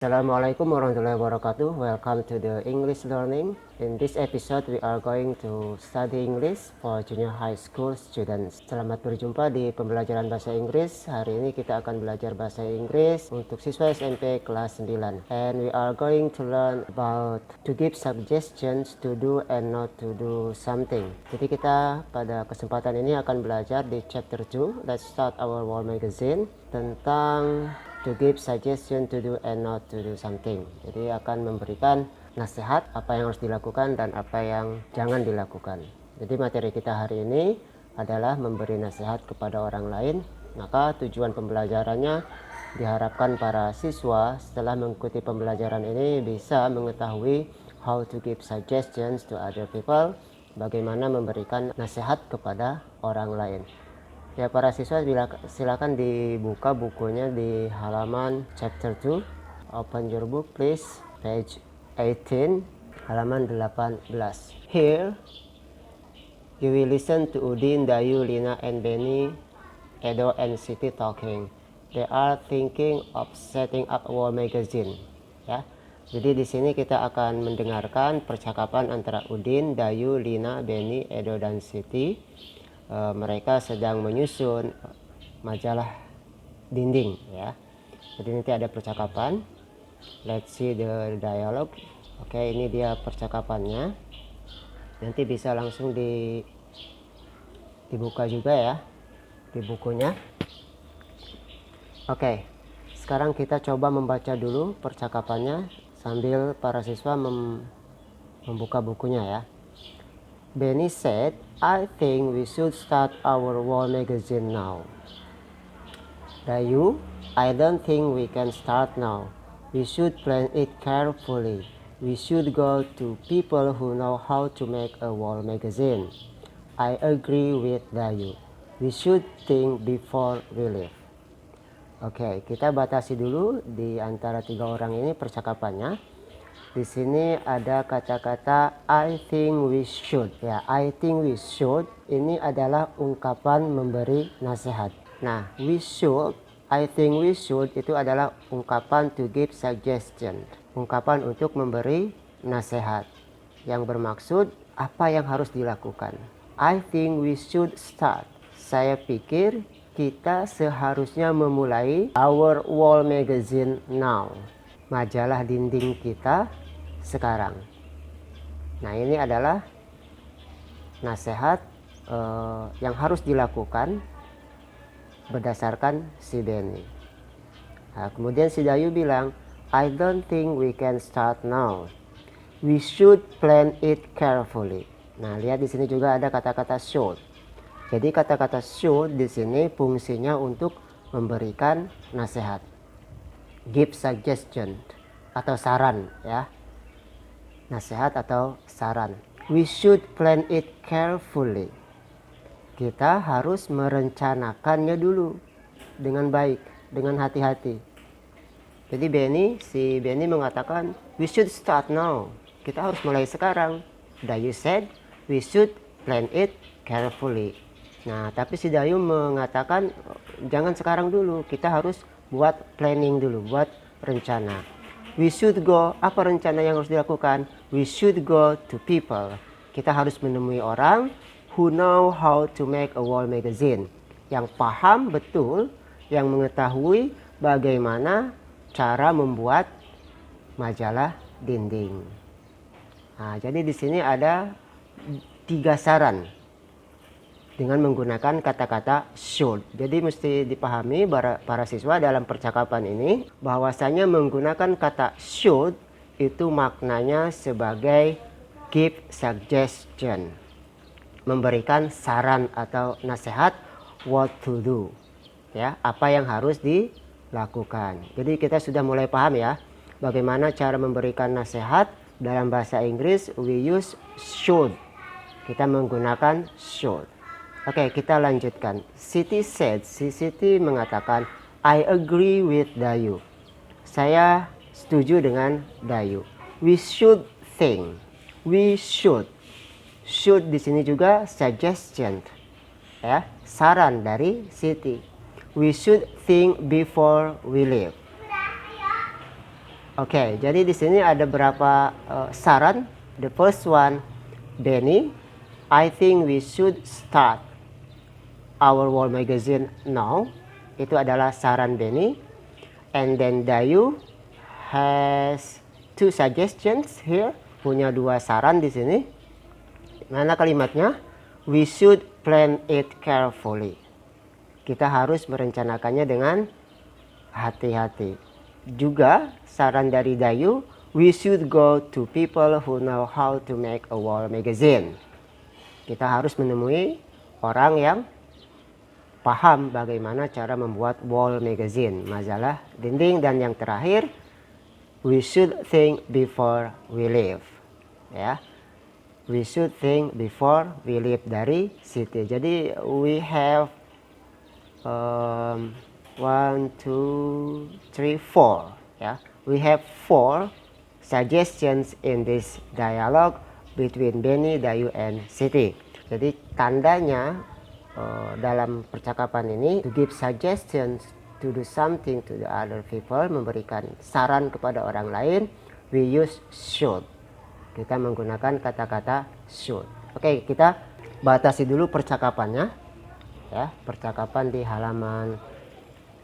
Assalamualaikum warahmatullahi wabarakatuh. Welcome to the English learning. In this episode, we are going to study English for junior high school students. Selamat berjumpa di pembelajaran bahasa Inggris. Hari ini kita akan belajar bahasa Inggris untuk siswa SMP kelas 9. And we are going to learn about to give suggestions to do and not to do something. Jadi kita pada kesempatan ini akan belajar di chapter 2. Let's start our wall magazine tentang to give suggestion to do and not to do something. Jadi akan memberikan nasihat apa yang harus dilakukan dan apa yang jangan dilakukan. Jadi materi kita hari ini adalah memberi nasihat kepada orang lain. Maka tujuan pembelajarannya diharapkan para siswa setelah mengikuti pembelajaran ini bisa mengetahui how to give suggestions to other people, bagaimana memberikan nasihat kepada orang lain. Ya, para siswa silakan dibuka bukunya di halaman chapter 2. Open your book please, page 18, halaman 18. Here you will listen to Udin, Dayu, Lina, and Benny, Edo, and Siti talking. They are thinking of setting up a wall magazine. Ya. Jadi di sini kita akan mendengarkan percakapan antara Udin, Dayu, Lina, Benny, Edo, dan Siti. Mereka sedang menyusun majalah dinding, ya. Jadi nanti ada percakapan. Let's see the dialogue. Oke, ini dia percakapannya. Nanti bisa langsung dibuka juga ya di bukunya. Oke, sekarang kita coba membaca dulu percakapannya sambil para siswa membuka bukunya ya. Benny said, I think we should start our wall magazine now. Dayu, I don't think we can start now. We should plan it carefully. We should go to people who know how to make a wall magazine. I agree with Dayu. We should think before we leave. Oke, kita batasi dulu di antara tiga orang ini percakapannya. Di sini ada kata-kata I think we should. Ya, I think we should ini adalah ungkapan memberi nasihat. Nah, we should, I think we should itu adalah ungkapan to give suggestion. Ungkapan untuk memberi nasihat yang bermaksud apa yang harus dilakukan. I think we should start. Saya pikir kita seharusnya memulai our wall magazine now. Majalah dinding kita sekarang. Nah, ini adalah nasihat yang harus dilakukan berdasarkan si Benny. Nah, kemudian si Dayu bilang, I don't think we can start now. We should plan it carefully. Nah, lihat di sini juga ada kata-kata should. Jadi kata-kata should di sini fungsinya untuk memberikan nasihat. Give suggestion atau saran ya. Nasihat atau saran. We should plan it carefully. Kita harus merencanakannya dulu dengan baik, dengan hati-hati. Jadi si Benny mengatakan, we should start now. Kita harus mulai sekarang. Dayu said, we should plan it carefully. Nah, tapi si Dayu mengatakan, jangan sekarang dulu. Kita harus buat planning dulu, buat rencana. We should go, apa rencana yang harus dilakukan? We should go to people. Kita harus menemui orang who know how to make a wall magazine. Yang paham betul, yang mengetahui bagaimana cara membuat majalah dinding. Nah, jadi di sini ada 3 saran dengan menggunakan kata-kata should. Jadi mesti dipahami para siswa dalam percakapan ini bahwasanya menggunakan kata should itu maknanya sebagai give suggestion. Memberikan saran atau nasihat what to do. Ya, apa yang harus dilakukan. Jadi kita sudah mulai paham ya bagaimana cara memberikan nasihat dalam bahasa Inggris. We use should. Kita menggunakan should. Oke, kita lanjutkan. Siti said, Siti mengatakan, I agree with Dayu. Saya setuju dengan Dayu. We should think. We should. Should di sini juga suggestion. Ya, saran dari Siti. We should think before we leave. Oke, jadi di sini ada beberapa saran. The first one, Benny, I think we should start our wall magazine now. Itu adalah saran Benny. And then Dayu has two suggestions here. Punya dua saran di sini. Mana kalimatnya? We should plan it carefully. Kita harus merencanakannya dengan hati-hati. Juga saran dari Dayu, we should go to people who know how to make a wall magazine. Kita harus menemui orang yang paham bagaimana cara membuat wall magazine, majalah dinding. Dan yang terakhir, we should think before we leave. Ya, we should think before we leave dari Siti. Jadi we have 1, 2, 3, 4. Ya, we have 4 suggestions in this dialogue between Benny, Dayu, and Siti. Jadi tandanya dalam percakapan ini, to give suggestions, to do something to the other people, memberikan saran kepada orang lain, we use should. Kita menggunakan kata-kata should. Oke, kita batasi dulu percakapannya. Ya, percakapan di halaman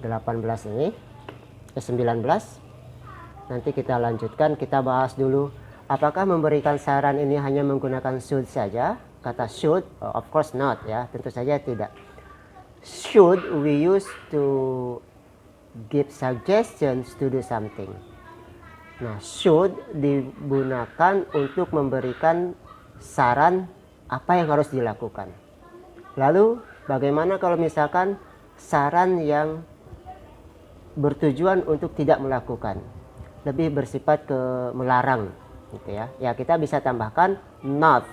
18 ini, 19. Nanti kita lanjutkan, kita bahas dulu apakah memberikan saran ini hanya menggunakan should saja. Kata should, of course not, ya, tentu saja tidak. Should we use to give suggestions to do something. Nah, should digunakan untuk memberikan saran apa yang harus dilakukan. Lalu bagaimana kalau misalkan saran yang bertujuan untuk tidak melakukan, lebih bersifat ke melarang, gitu ya. Ya, kita bisa tambahkan not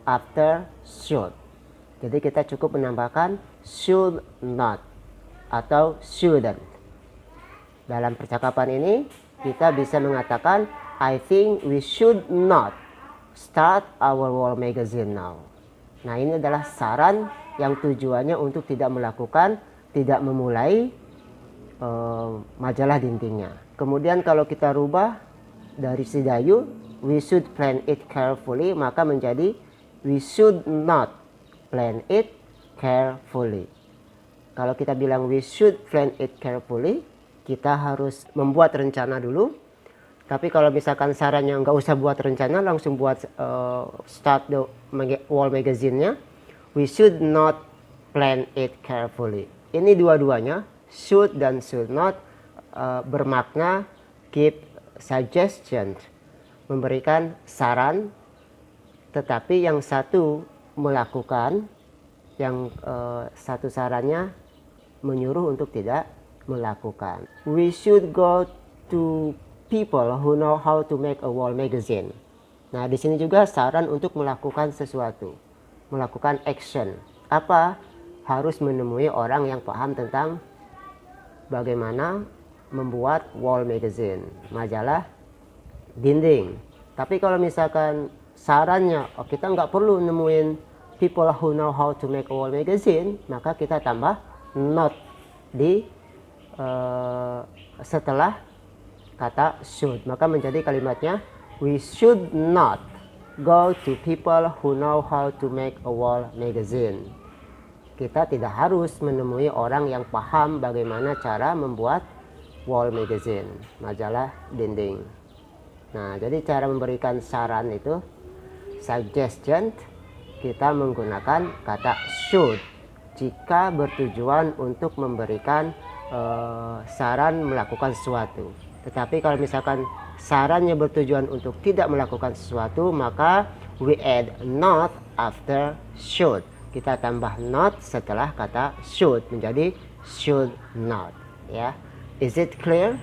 after should. Jadi kita cukup menambahkan should not atau shouldn't. Dalam percakapan ini kita bisa mengatakan, I think we should not start our wall magazine now. Nah, ini adalah saran yang tujuannya untuk tidak melakukan, tidak memulai majalah dindingnya. Kemudian kalau kita rubah dari si Dayu, we should plan it carefully, maka menjadi we should not plan it carefully. Kalau kita bilang we should plan it carefully, kita harus membuat rencana dulu. Tapi kalau misalkan sarannya nggak usah buat rencana, langsung buat start the wall magazine-nya, we should not plan it carefully. Ini dua-duanya, should dan should not, bermakna give suggestions, memberikan saran. Tetapi yang satu melakukan, yang satu sarannya menyuruh untuk tidak melakukan. We should go to people who know how to make a wall magazine. Nah, di sini juga saran untuk melakukan sesuatu, melakukan action. Apa? Harus menemui orang yang paham tentang bagaimana membuat wall magazine, majalah dinding. Tapi kalau misalkan sarannya, kita nggak perlu nemuin people who know how to make a wall magazine, maka kita tambah not di setelah kata should. Maka menjadi kalimatnya, we should not go to people who know how to make a wall magazine. Kita tidak harus menemui orang yang paham bagaimana cara membuat wall magazine, majalah dinding. Nah, jadi cara memberikan saran itu, suggestion, kita menggunakan kata should jika bertujuan untuk memberikan saran melakukan sesuatu. Tetapi kalau misalkan sarannya bertujuan untuk tidak melakukan sesuatu, maka we add not after should. Kita tambah not setelah kata should, menjadi should not, ya. Is it clear?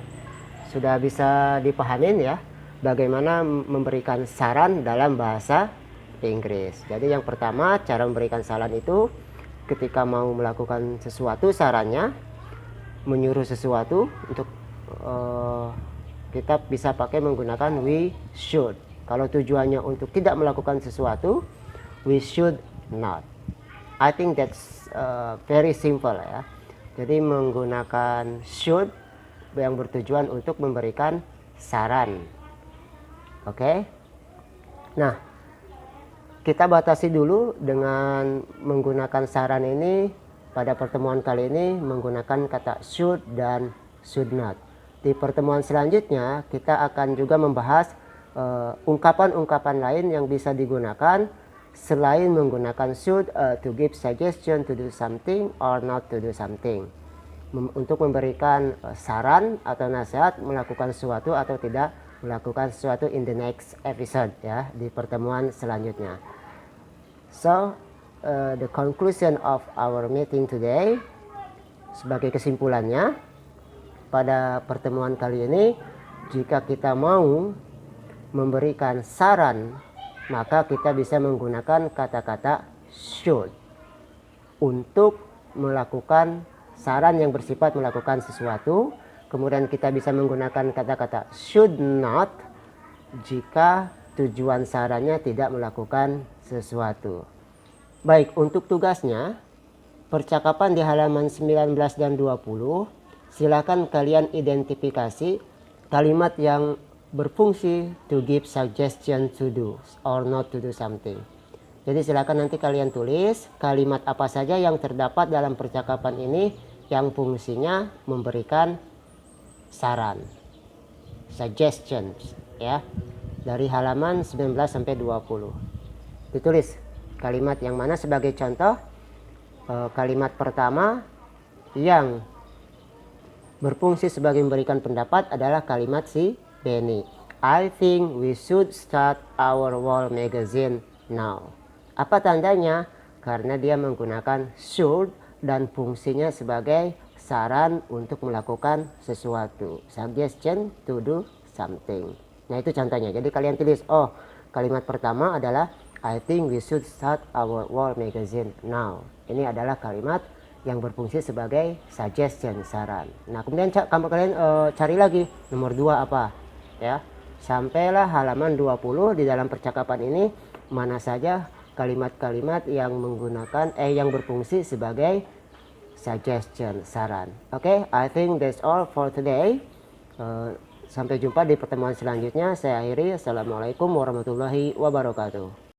Sudah bisa dipahamin ya bagaimana memberikan saran dalam bahasa Inggris. Jadi yang pertama, cara memberikan saran itu ketika mau melakukan sesuatu, sarannya menyuruh sesuatu untuk kita bisa pakai menggunakan we should. Kalau tujuannya untuk tidak melakukan sesuatu, we should not. I think that's very simple ya. Jadi menggunakan should yang bertujuan untuk memberikan saran. Oke. Nah, kita batasi dulu dengan menggunakan saran ini pada pertemuan kali ini menggunakan kata should dan should not. Di pertemuan selanjutnya kita akan juga membahas ungkapan-ungkapan lain yang bisa digunakan selain menggunakan should to give suggestion to do something or not to do something. Untuk memberikan saran atau nasihat melakukan sesuatu atau tidak melakukan sesuatu in the next episode, ya, di pertemuan selanjutnya. So the conclusion of our meeting today, sebagai kesimpulannya pada pertemuan kali ini, jika kita mau memberikan saran maka kita bisa menggunakan kata-kata should untuk melakukan saran yang bersifat melakukan sesuatu. Kemudian kita bisa menggunakan kata-kata should not jika tujuan sarannya tidak melakukan sesuatu. Baik, untuk tugasnya, percakapan di halaman 19 dan 20, silakan kalian identifikasi kalimat yang berfungsi to give suggestion to do or not to do something. Jadi silakan nanti kalian tulis kalimat apa saja yang terdapat dalam percakapan ini yang fungsinya memberikan saran, suggestions, ya, dari halaman 19 sampai 20. Ditulis kalimat yang mana sebagai contoh. Kalimat pertama yang berfungsi sebagai memberikan pendapat adalah kalimat si Benny. I think we should start our wall magazine now. Apa tandanya? Karena dia menggunakan should dan fungsinya sebagai saran untuk melakukan sesuatu, suggestion to do something. Nah, itu contohnya. Jadi kalian tulis, oh, kalimat pertama adalah I think we should start our wall magazine now. Ini adalah kalimat yang berfungsi sebagai suggestion, saran. Nah, kemudian kalian cari lagi nomor 2 apa, ya. Sampailah halaman 20. Di dalam percakapan ini mana saja kalimat-kalimat yang menggunakan yang berfungsi sebagai suggestion, saran. Oke, I think that's all for today. Sampai jumpa di pertemuan selanjutnya. Saya akhiri. Assalamualaikum warahmatullahi wabarakatuh.